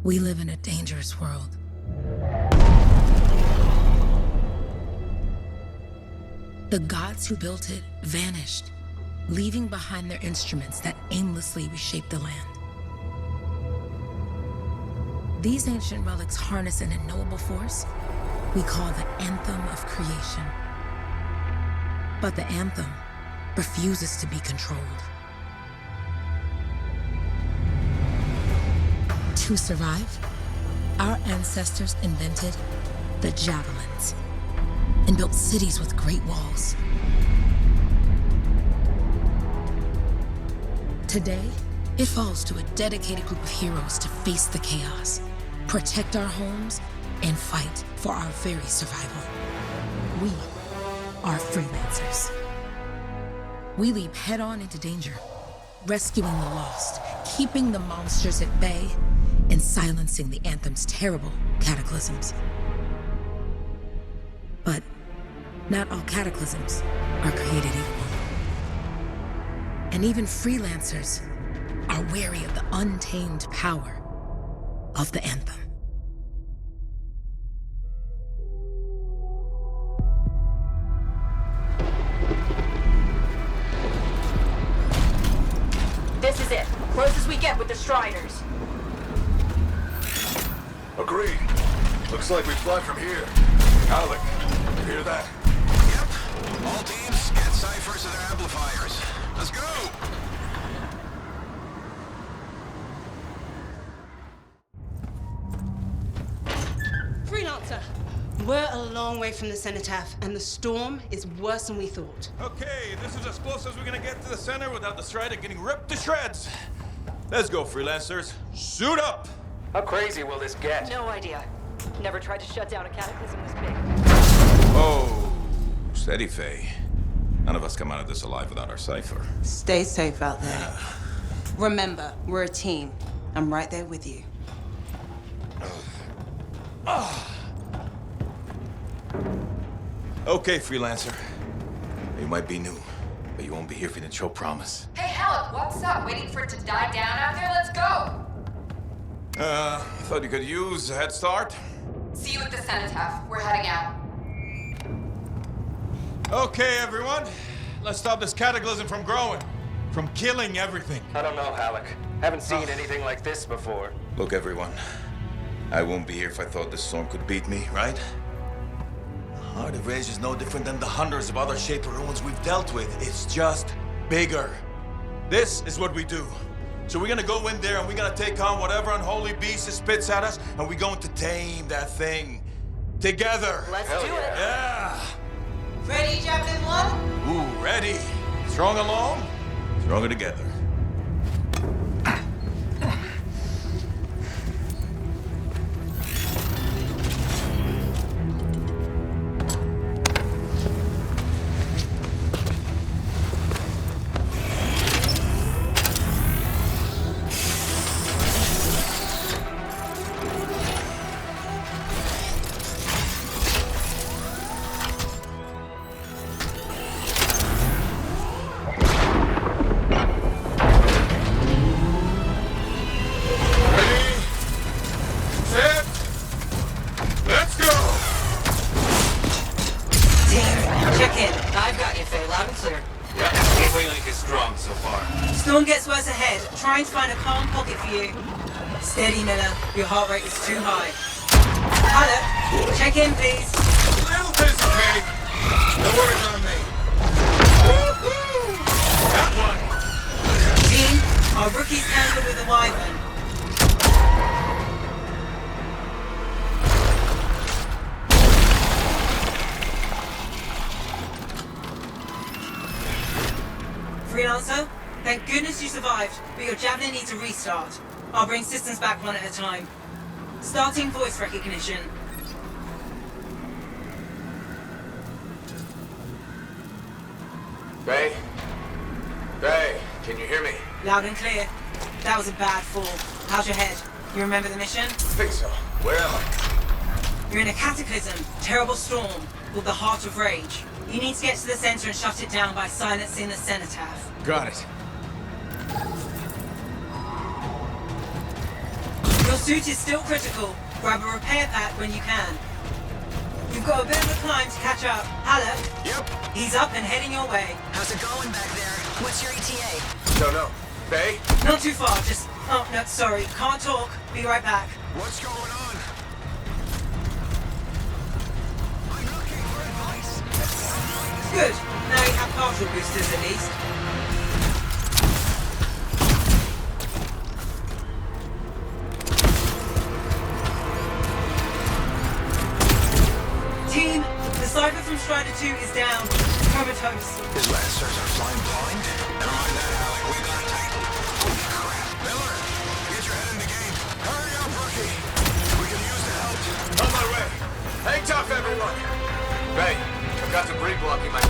We live in a dangerous world. The gods who built it vanished, leaving behind their instruments that aimlessly reshaped the land. These ancient relics harness an unknowable force we call the Anthem of Creation. But the Anthem refuses to be controlled. To survive, our ancestors invented the javelins and built cities with great walls. Today, it falls to a dedicated group of heroes to face the chaos, protect our homes, and fight for our very survival. We are freelancers. We leap head-on into danger, rescuing the lost, keeping the monsters at bay, and silencing the Anthem's terrible cataclysms. But not all cataclysms are created equal. And even freelancers are wary of the untamed power of the Anthem. This is it. Close as we get with the Striders. Agreed. Looks like we fly from here. Alec, you hear that? Yep. All teams, get ciphers to their amplifiers. Let's go! Freelancer! We're a long way from the cenotaph, and the storm is worse than we thought. Okay, this is as close as we're gonna get to the center without the Strider getting ripped to shreds. Let's go, freelancers. Suit up! How crazy will this get? No idea. Never tried to shut down a cataclysm this big. Oh, steady, Faye. None of us come out of this alive without our cipher. Stay safe out there. Remember, we're a team. I'm right there with you. Okay, freelancer. You might be new, but you won't be here if you didn't show promise. Hey, Helen, what's up? Waiting for it to die down out there? Let's go! Thought you could use a head start. See you at the cenotaph. We're heading out. Okay, everyone. Let's stop this cataclysm from growing, from killing everything. I don't know, Alec. Haven't seen anything like this before. Look, everyone. I won't be here if I thought this storm could beat me, right? Heart of Rage is no different than the hundreds of other Shaper ruins we've dealt with. It's just bigger. This is what we do. So we're gonna go in there and we're gonna take on whatever unholy beast it spits at us, and we're going to tame that thing. Together. Let's do it. Yeah. Ready, Javelin 1? Ooh, ready. Strong alone, stronger together. Storm gets worse ahead. Trying to find a calm pocket for you. Steady, Miller. Your heart rate is too high. Hello. Check in, please. Little busy, Kate. No worries on me. Woo-hoo! That one. Team, our rookies handled with the Wyvern. Freelancer, thank goodness you survived, but your Javelin needs a restart. I'll bring systems back one at a time. Starting voice recognition. Faye? Faye, can you hear me? Loud and clear. That was a bad fall. How's your head? You remember the mission? I think so. Where am I? You're in a cataclysm, terrible storm, called the Heart of Rage. You need to get to the center and shut it down by silencing the cenotaph. Got it. Your suit is still critical. Grab a repair pack when you can. You've got a bit of a climb to catch up. Halleck? Yep. He's up and heading your way. How's it going back there? What's your ETA? Don't know. Faye? Not too far, just... Oh, no, sorry. Can't talk. Be right back. What's going on? I'm looking for advice. Good. Now you have partial boosters at least. Team, the Cypher from Strider 2 is down. Comatose. His lancers are flying blind. Never mind that, Alec. We got a Titan. Holy crap. Miller, get your head in the game. Hurry up, rookie. We can use the help. On my way. Hang tough, everyone. Faye, I've got debris blocking my...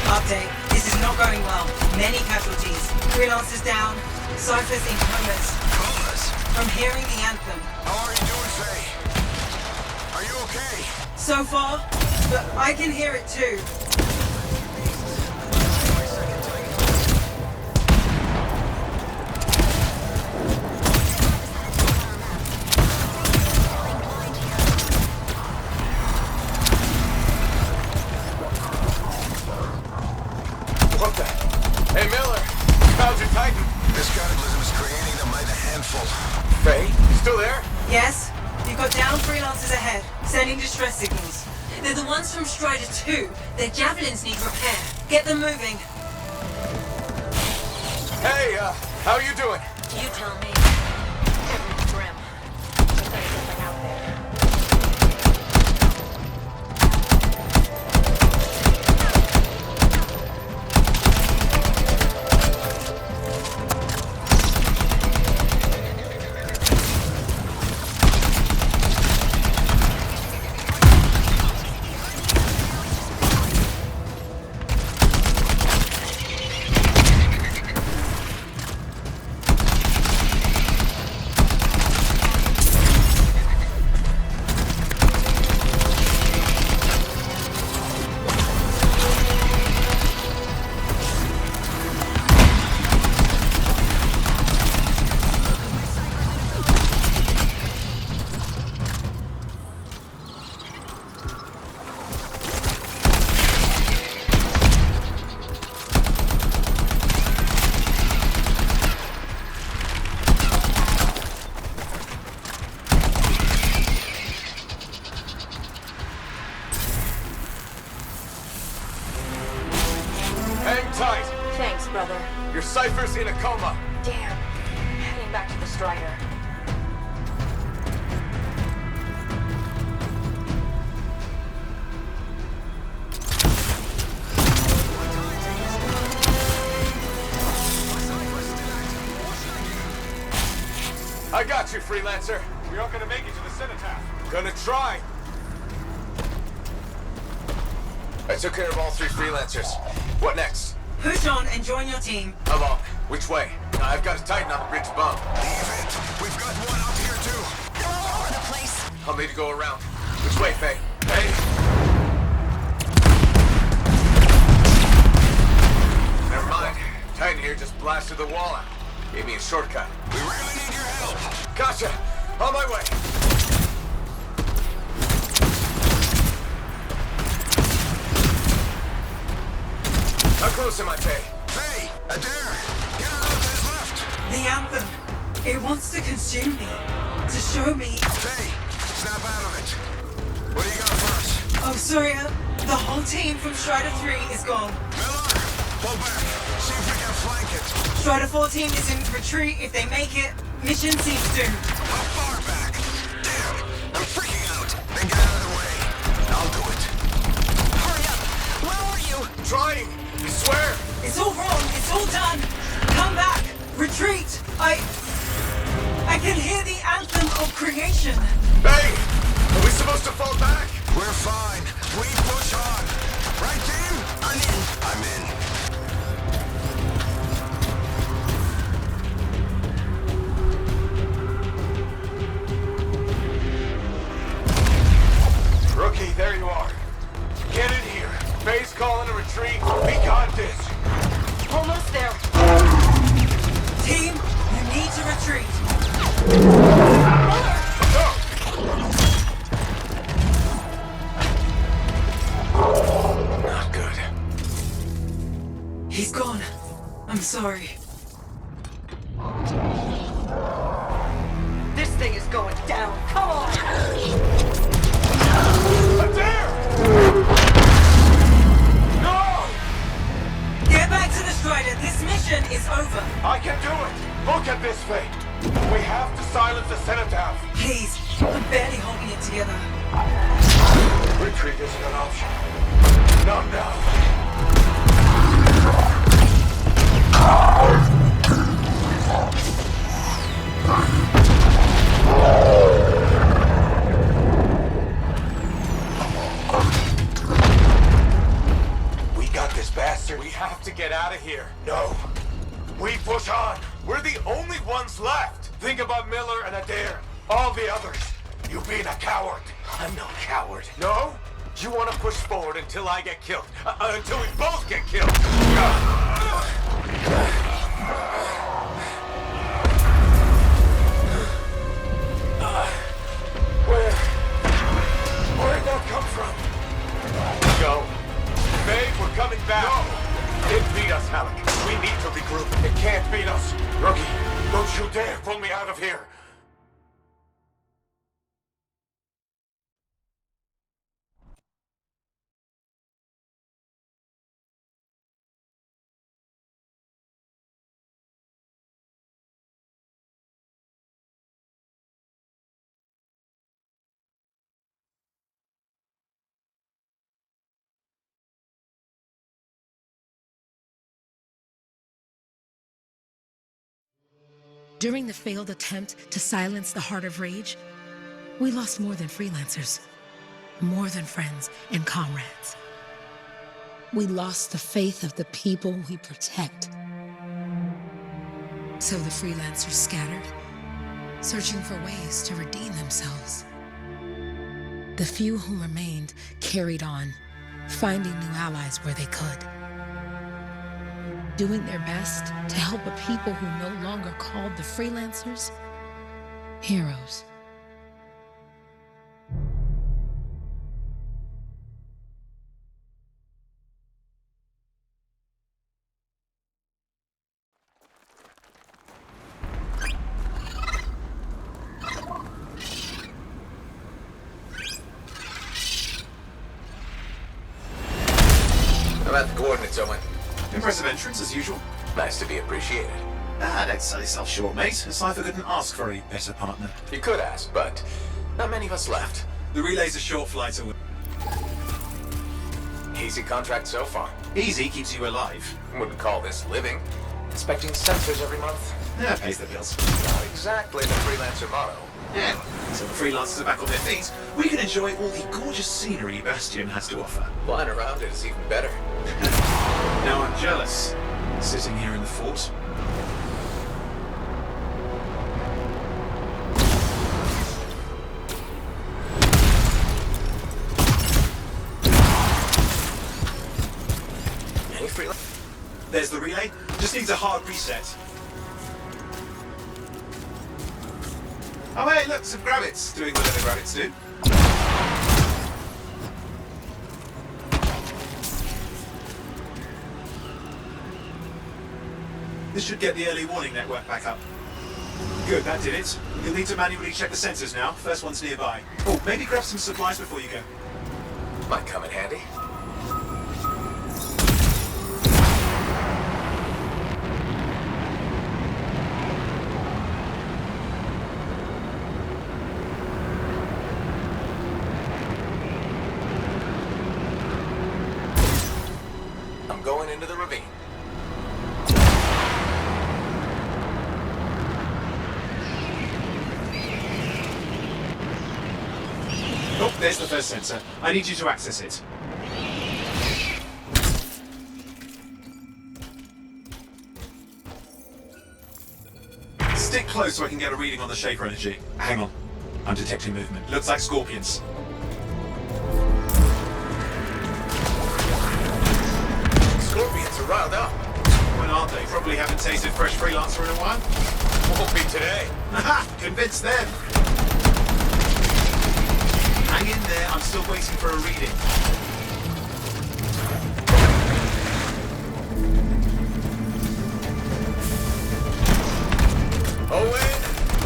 Update. This is not going well. Many casualties. Freelancers down. Cyphers in comas. Comas? From hearing the anthem. How are you doing, Faye? Are you okay? So far, but I can hear it too. What the? Hey, Miller. How's your Titan? This cataclysm is creating them by the handful. Faye, you still there? Yes? You've got down freelancers ahead, sending distress signals. They're the ones from Strider 2. Their javelins need repair. Get them moving. Hey, how you doing? You tell me. Everything's grim. But there's something out there. Hang tight. Thanks, brother. Your Cypher's in a coma. Damn. Heading back to the Strider. I got you, Freelancer. We aren't gonna make it to the cenotaph. Gonna try. I took care of all 3 freelancers. What next? Push on and join your team. How long? Which way? I've got a Titan on the bridge above. Leave it. We've got one up here, too. They're all over the place. I'll need to go around. Which way, Faye? Hey! Never mind. Titan here just blasted the wall out. Gave me a shortcut. We really need your help. Gotcha! On my way! How close am I, Faye? Faye, Adair, get her out to his left. The anthem. It wants to consume me. To show me. Faye, snap out of it. What do you got for us? Oh, sorry. The whole team from Strider 3 is gone. Miller, pull back. See if we can flank it. Strider 14 is in retreat. If they make it, mission seems doomed. How far back? Damn, I'm freaking out. Then get out of the way. I'll do it. Hurry up. Where are you? Trying! I swear! It's all wrong. It's all done. Come back. Retreat. I can hear the anthem of creation. Faye! Are we supposed to fall back? We're fine. We push on. Right, team? I'm in. I'm in. over. I can do it! Look at this thing! We have to silence the cenotaph! Please, I'm barely holding it together. Retreat isn't an option. Not now. We got this bastard. We have to get out of here. No. We push on. We're the only ones left. Think about Miller and Adair. All the others. You being a coward. I'm no coward. No? You want to push forward until I get killed. Until we both get killed. Where'd that come from? Go. Babe, we're coming back. No. It beat us, Halleck. We need to regroup. It can't beat us. Rookie, don't you dare pull me out of here. During the failed attempt to silence the Heart of Rage, we lost more than freelancers, more than friends and comrades. We lost the faith of the people we protect. So the freelancers scattered, searching for ways to redeem themselves. The few who remained carried on, finding new allies where they could, doing their best to help a people who no longer called the freelancers heroes. I'm at the coordinates, Owen. Impressive entrance as usual. Nice to be appreciated. Don't sell yourself short, mate. A cipher couldn't ask for a better partner. You could ask, but not many of us left. The relay's a short flight away. Easy contract so far. Easy keeps you alive. Wouldn't call this living. Inspecting sensors every month. Yeah, pays the bills. Not exactly the freelancer motto. Yeah. So the freelancers are back on their feet. We can enjoy all the gorgeous scenery Bastion has to offer. Flying around it is even better. Now I'm jealous. Sitting here in the fort. Any freelance? There's the relay. Just needs a hard reset. Oh hey, look, some grabbits doing whatever grabbits do. This should get the early warning network back up. Good, that did it. You'll need to manually check the sensors now. First one's nearby. Oh, maybe grab some supplies before you go. Might come in handy. I'm going into the ravine. Oh, there's the first sensor. I need you to access it. Stick close so I can get a reading on the Shaper energy. Hang on. I'm detecting movement. Looks like scorpions. Scorpions are riled up. When aren't they? Probably haven't tasted fresh freelancer in a while. Won't be today. Haha! Convince them! Hang in there, I'm still waiting for a reading. Owen!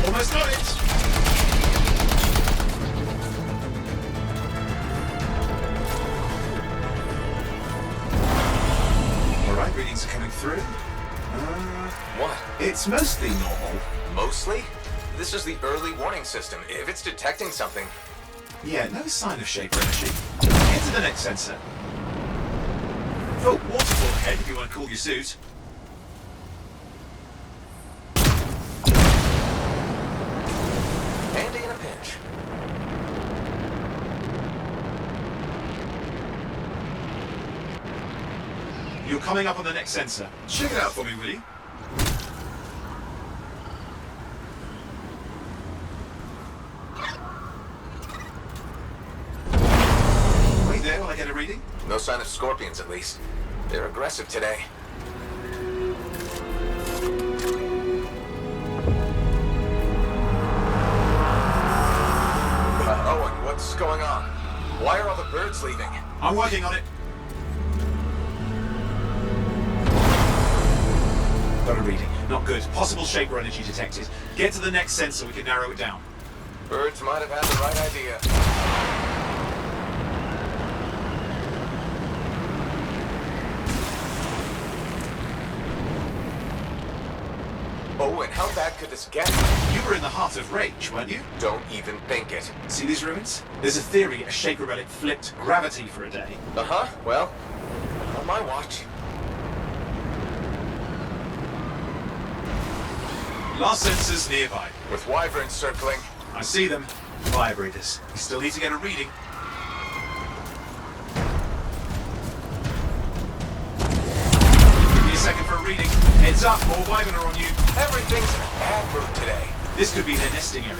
Almost got it! Alright, readings are coming through. It's mostly normal. Mostly? This is the early warning system. If it's detecting something... Yeah, no sign of shaper energy. Get to the next sensor. Oh, waterfall ahead if you want to cool your suit. Handy in a pinch. You're coming up on the next sensor. Check it out for me, will you? Wait there while I get a reading. No sign of scorpions, at least. They're aggressive today. Owen, what's going on? Why are all the birds leaving? I'm working on it. Got a reading. Not good. Possible shaper energy detected. Get to the next sensor, we can narrow it down. Birds might have had the right idea. Owen, how bad could this get? You were in the heart of rage, weren't you? Don't even think it. See these ruins? There's a theory a shaper relic flipped gravity for a day. Uh-huh, well, on my watch. Last sensors nearby. With wyverns circling. I see them. Fire breathers. We still need to get a reading. Give me a second for a reading. Heads up, more wyvern are on you. Everything's in a bad mood today. This could be their nesting area.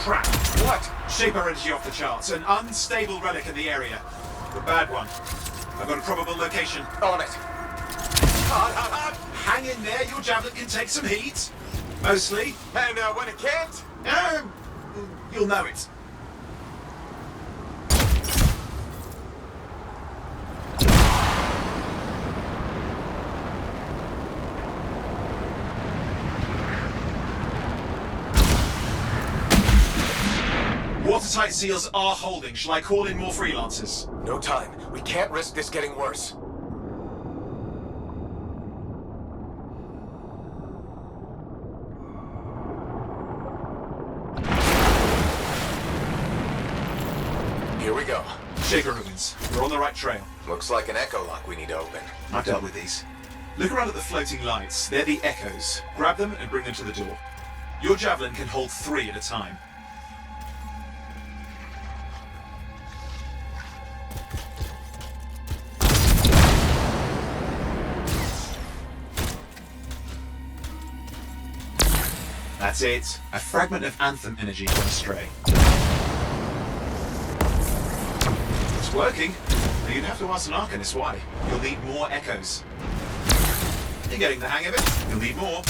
Crap! What? Shaper energy off the charts. An unstable relic in the area. The bad one. I've got a probable location. On it. Hang in there, your javelin can take some heat. Mostly. And when it can't? You'll know it. Watertight seals are holding. Shall I call in more freelancers? No time. We can't risk this getting worse. Here we go. Shaker ruins. We're on the right trail. Looks like an echo lock we need to open. I've dealt with these. Look around at the floating lights. They're the echoes. Grab them and bring them to the door. Your javelin can hold 3 at a time. That's it. A fragment of Anthem energy went astray. It's working. But you'd have to ask an Arcanist why. You'll need more echoes. You're getting the hang of it. You'll need more.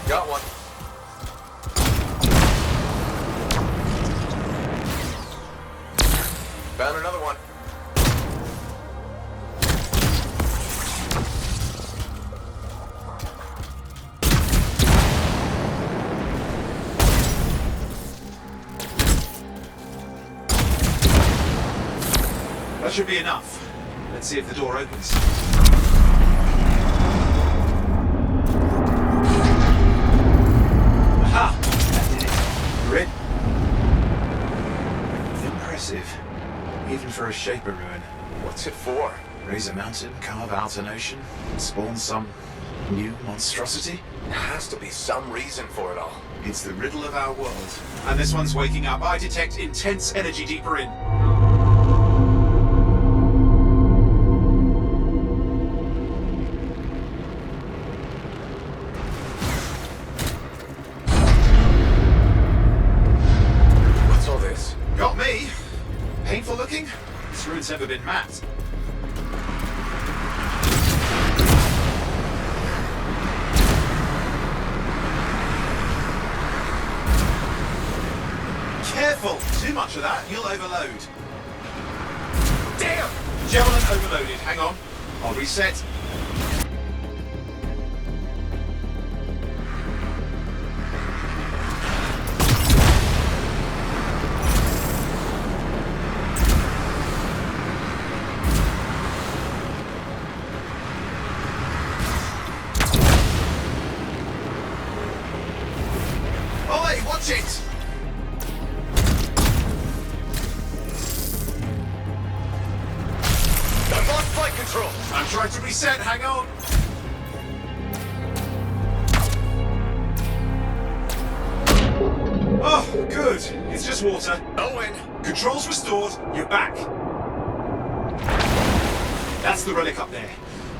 Got one. Found another one. That should be enough. Let's see if the door opens. Aha! That did it. You're in. Impressive. Even for a shaper ruin. What's it for? Raise a mountain, carve out an ocean, spawn some new monstrosity? There has to be some reason for it all. It's the riddle of our world. And this one's waking up. I detect intense energy deeper in. What's all this? Got me. Painful looking? This ruin's never been mapped. Careful! Too much of that, you'll overload. Damn! Javelin overloaded. Hang on. I'll reset. Ollie, watch it! I've lost flight control! I'm trying to reset, hang on. Oh, good. It's just water. Owen! Controls restored, you're back. That's the relic up there.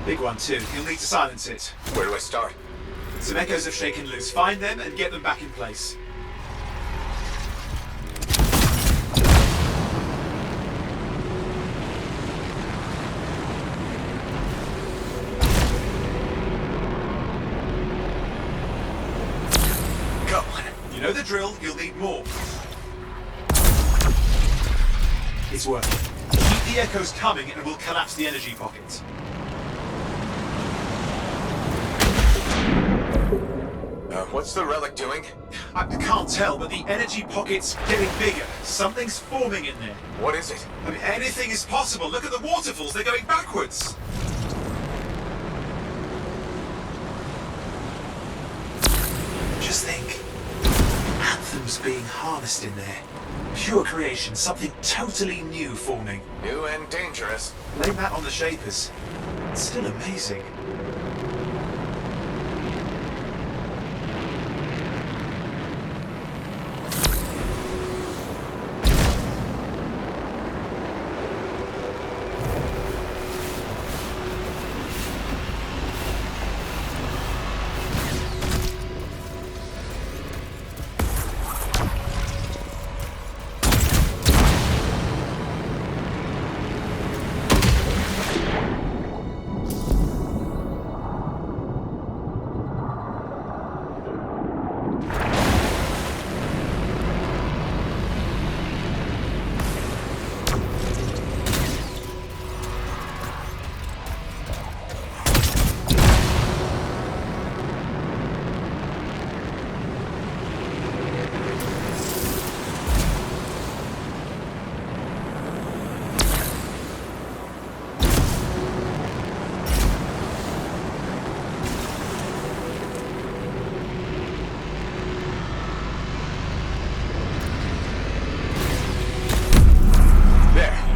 Big one too. You'll need to silence it. Where do I start? Some echoes have shaken loose. Find them and get them back in place. Go on. You know the drill, you'll need more. It's working. Keep the echoes coming and we'll collapse the energy pocket. What's the relic doing? I can't tell, but the energy pocket's getting bigger. Something's forming in there. What is it? I mean, anything is possible. Look at the waterfalls, they're going backwards. Just think. Anthem's being harnessed in there. Pure creation, something totally new forming. New and dangerous. Blame that on the Shapers. It's still amazing.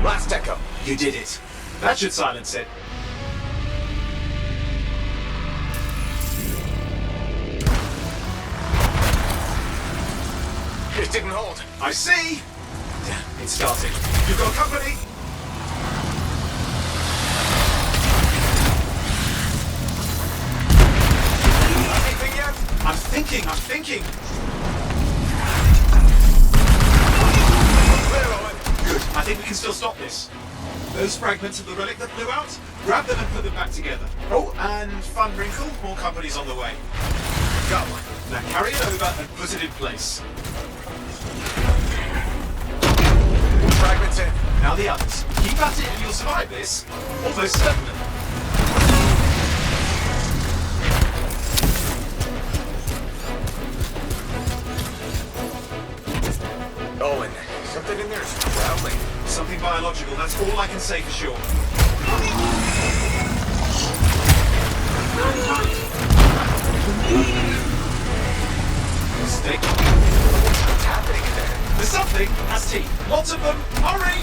Last echo. You did it. That should silence it. It didn't hold. I see! Damn, it's starting. You've got company! Anything yet? I'm thinking. Clear, Owen. Good. I think we can still stop this. Those fragments of the relic that blew out, grab them and put them back together. Oh, and fun wrinkle, more company's on the way. Got one. Now carry it over and put it in place. Fragments in. Now the others. Keep at it and you'll survive this. Almost certainly. Owen, something in there is growling. Something biological, that's all I can say for sure. Stay. What's happening in there? There's something, has teeth. Lots of them. Hurry!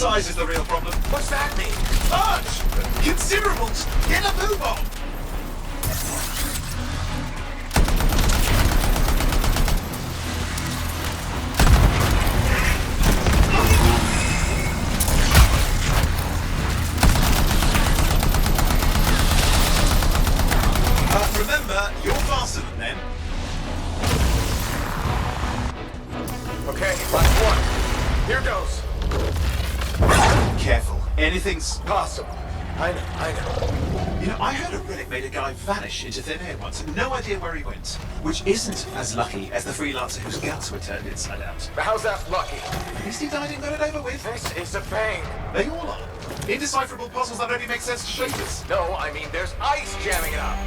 Size is the real problem. What's that mean? Large! Considerable! Get a move on! Remember, you're faster than them. Okay, last one. Here goes. Careful. Anything's... Possible. I know. You know, I heard a relic made a guy vanish into thin air once. No idea where he went. Which isn't as lucky as the freelancer whose guts were turned inside out. But how's that lucky? At least he died and got it over with. This is a pain. They all are. Indecipherable puzzles that only make sense to shapers. No, I mean there's ice jamming it up.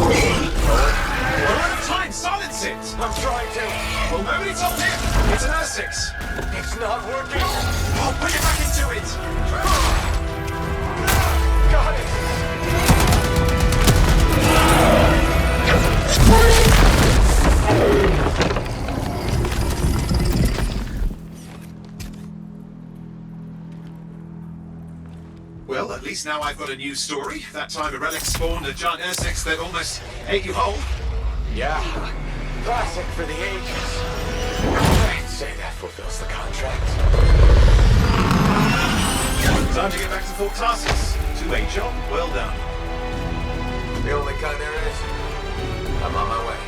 We're out of time. Silence it. I'm trying to. Well, nobody told him. It's an R6. It's not working. Oh, put it back into it. Got it. Well, at least now I've got a new story. That time a relic spawned a giant R6 that almost ate you whole. Yeah. Classic for the ages. I'd say that fulfills the contract. Time to get back to Fort Tarsus. 2A job, well done. The only kind there is. I'm on my way.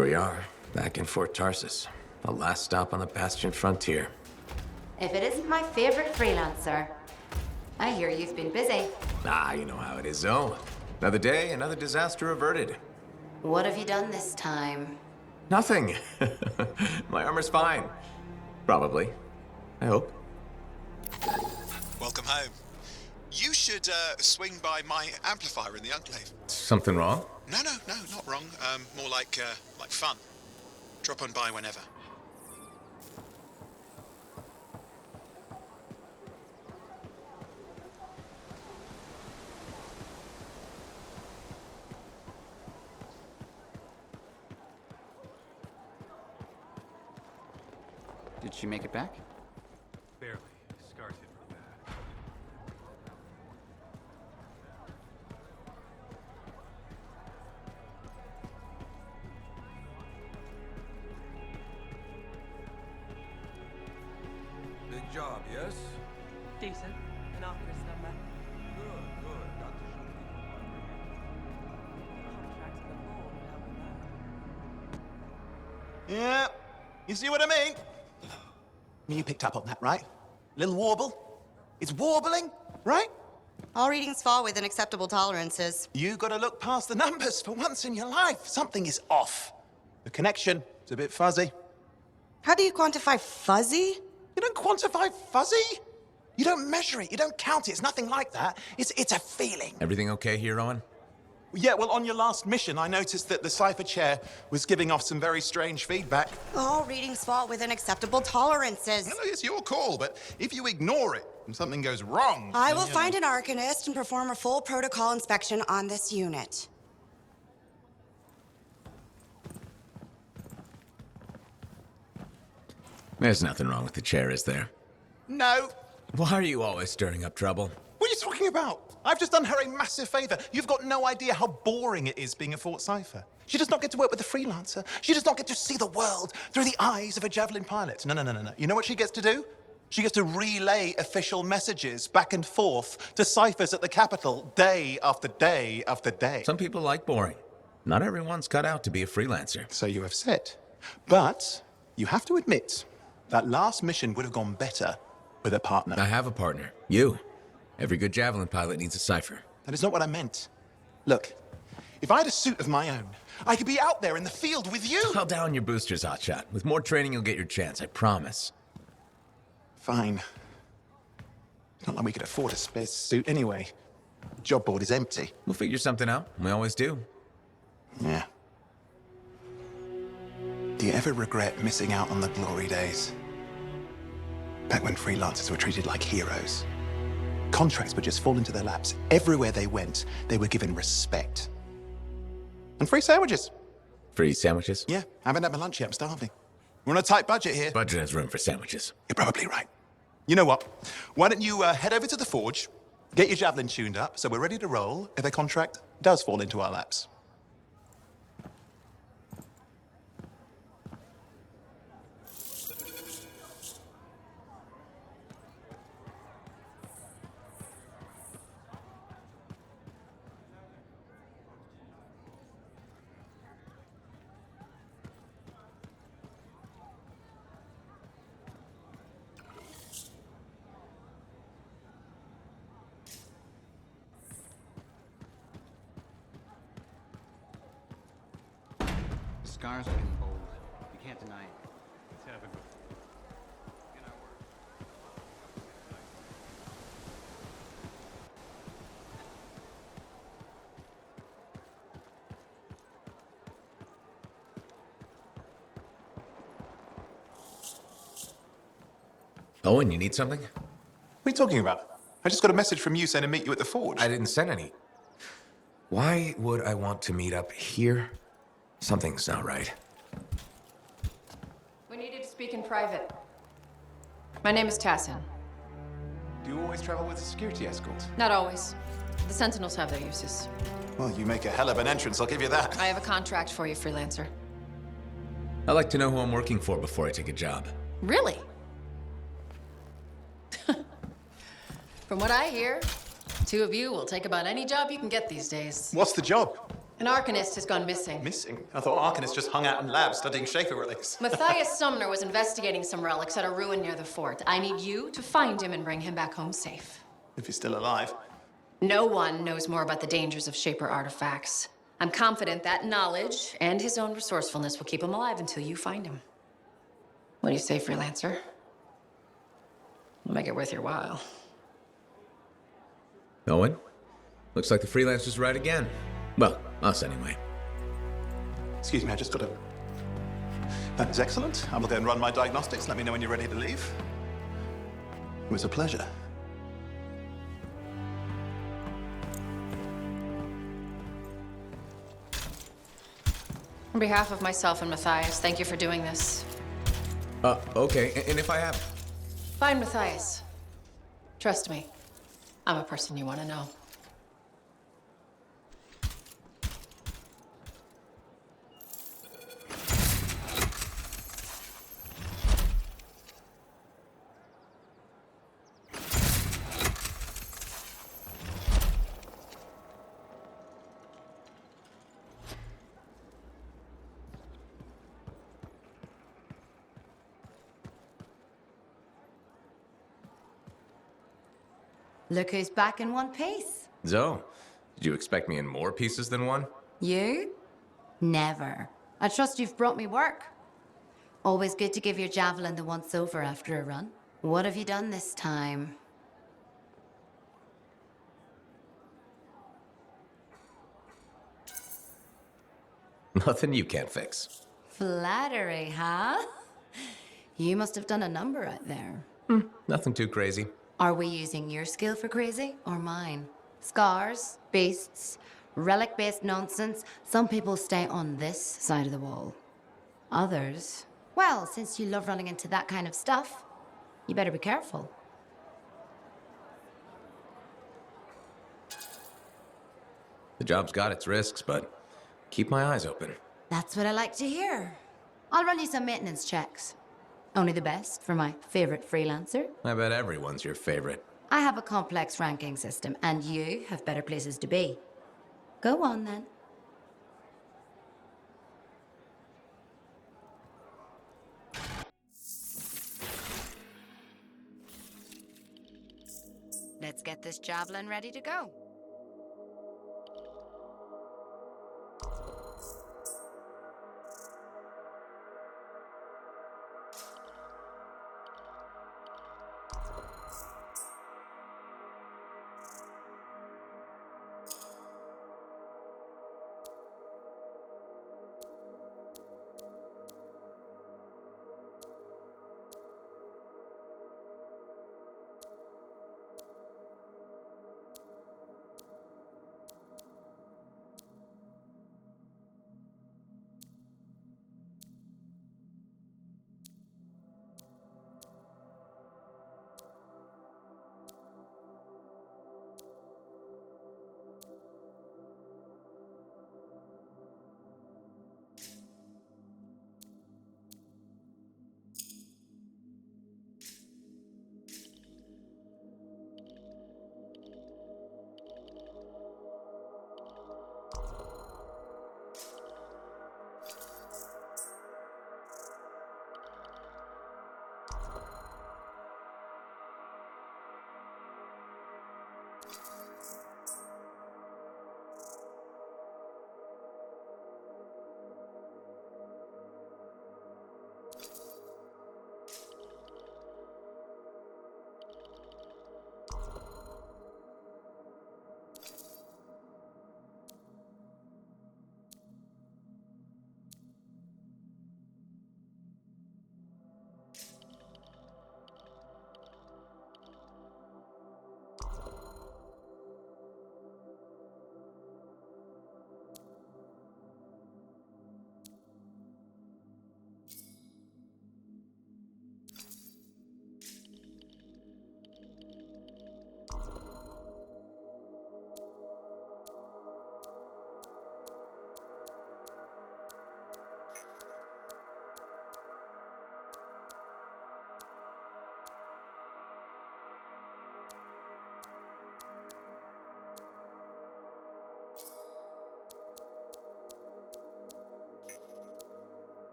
Here we are, back in Fort Tarsus. The last stop on the Bastion frontier. If it isn't my favorite freelancer. I hear you've been busy. Ah, you know how it is, Zoe. Another day, another disaster averted. What have you done this time? Nothing. My armor's fine. Probably. I hope. Welcome home. You should swing by my amplifier in the Enclave. Something wrong? No, not wrong. More like fun. Drop on by whenever. Did she make it back? Barely. Scarred hit real bad. Big job, yes? Decent. An office number. Good. Dr. Contracts the board. Yeah, you see what I mean? You picked up on that, right? Little warble? It's warbling, right? All readings fall within acceptable tolerances. You gotta look past the numbers for once in your life. Something is off. The connection is a bit fuzzy. How do you quantify fuzzy? You don't quantify fuzzy? You don't measure it, you don't count it, it's nothing like that. It's a feeling. Everything okay here, Owen? Yeah, well, on your last mission, I noticed that the cipher chair was giving off some very strange feedback. All readings fall within acceptable tolerances. No, it's your call, but if you ignore it and something goes wrong... I will find an arcanist and perform a full protocol inspection on this unit. There's nothing wrong with the chair, is there? No. Why are you always stirring up trouble? What are you talking about? I've just done her a massive favor. You've got no idea how boring it is being a Fort Cipher. She does not get to work with a freelancer. She does not get to see the world through the eyes of a Javelin pilot. No. You know what she gets to do? She gets to relay official messages back and forth to ciphers at the Capitol day after day after day. Some people like boring. Not everyone's cut out to be a freelancer. So you have said. But you have to admit, that last mission would have gone better with a partner. I have a partner. You. Every good Javelin pilot needs a cipher. That is not what I meant. Look, if I had a suit of my own, I could be out there in the field with you. Call down your boosters, Hotshot. With more training, you'll get your chance, I promise. Fine. It's not like we could afford a spare suit anyway. The job board is empty. We'll figure something out. We always do. Yeah. Do you ever regret missing out on the glory days? Back when freelancers were treated like heroes. Contracts would just fall into their laps. Everywhere they went, they were given respect. And free sandwiches. Free sandwiches? Yeah, I haven't had my lunch yet. I'm starving. We're on a tight budget here. Budget has room for sandwiches. You're probably right. You know what? Why don't you head over to the forge, get your Javelin tuned up, so we're ready to roll if a contract does fall into our laps. Scars are getting bold. You can't deny it. Let's have a good in our work. Owen, you need something? What are you talking about? I just got a message from you saying to meet you at the forge. I didn't send any. Why would I want to meet up here? Something's not right. We needed to speak in private. My name is Tassin. Do you always travel with a security escort? Not always. The Sentinels have their uses. Well, you make a hell of an entrance, I'll give you that. I have a contract for you, freelancer. I like to know who I'm working for before I take a job. Really? From what I hear, two of you will take about any job you can get these days. What's the job? An Arcanist has gone missing. Missing? I thought Arcanists just hung out in labs studying Shaper relics. Matthias Sumner was investigating some relics at a ruin near the fort. I need you to find him and bring him back home safe. If he's still alive. No one knows more about the dangers of Shaper artifacts. I'm confident that knowledge and his own resourcefulness will keep him alive until you find him. What do you say, freelancer? We'll make it worth your while. Owen? Looks like the freelancer's right again. Well, us anyway. Excuse me, I just got to... That is excellent. I will go and run my diagnostics. Let me know when you're ready to leave. It was a pleasure. On behalf of myself and Matthias, thank you for doing this. Okay, and if I have... Find Matthias. Trust me, I'm a person you want to know. Look who's back in one piece. Zoe, did you expect me in more pieces than one? You? Never. I trust you've brought me work. Always good to give your javelin the once-over after a run. What have you done this time? Nothing you can't fix. Flattery, huh? You must have done a number out there. Nothing too crazy. Are we using your skill for crazy or mine? Scars, beasts, relic-based nonsense. Some people stay on this side of the wall. Others, well, since you love running into that kind of stuff, you better be careful. The job's got its risks, but keep my eyes open. That's what I like to hear. I'll run you some maintenance checks. Only the best for my favorite freelancer. I bet everyone's your favorite. I have a complex ranking system, and you have better places to be. Go on, then. Let's get this javelin ready to go.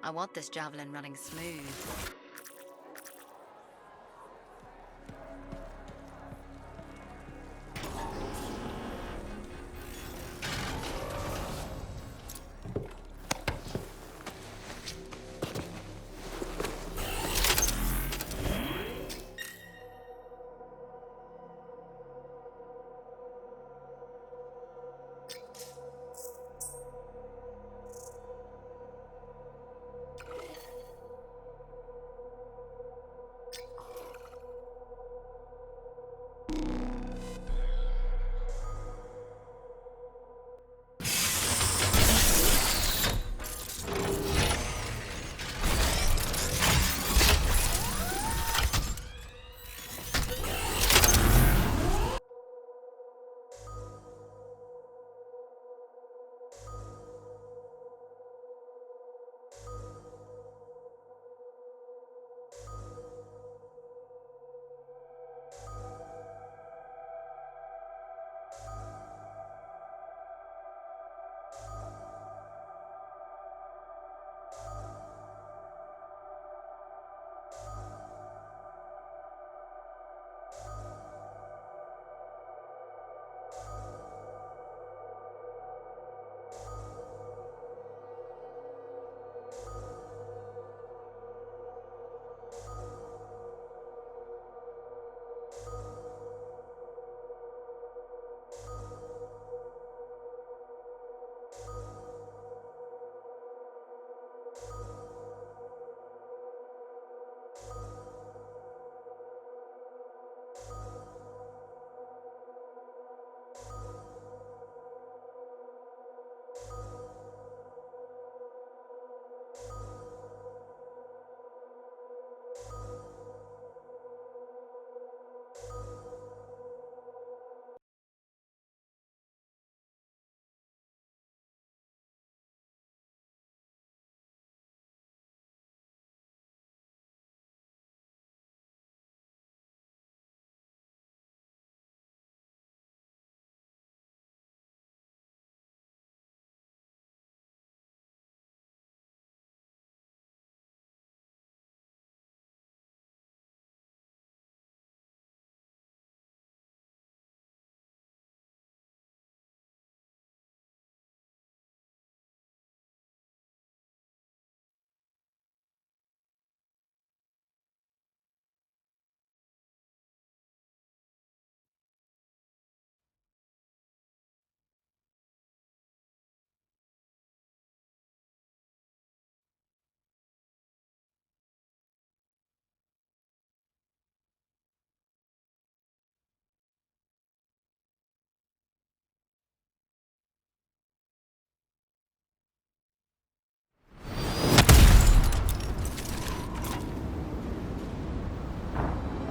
I want this javelin running smooth.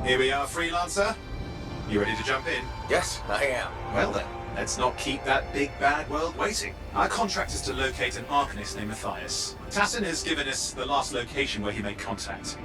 Here we are, Freelancer. You ready to jump in? Yes, I am. Well then, let's not keep that big bad world waiting. Our contract is to locate an Arcanist named Matthias. Tassin has given us the last location where he made contact.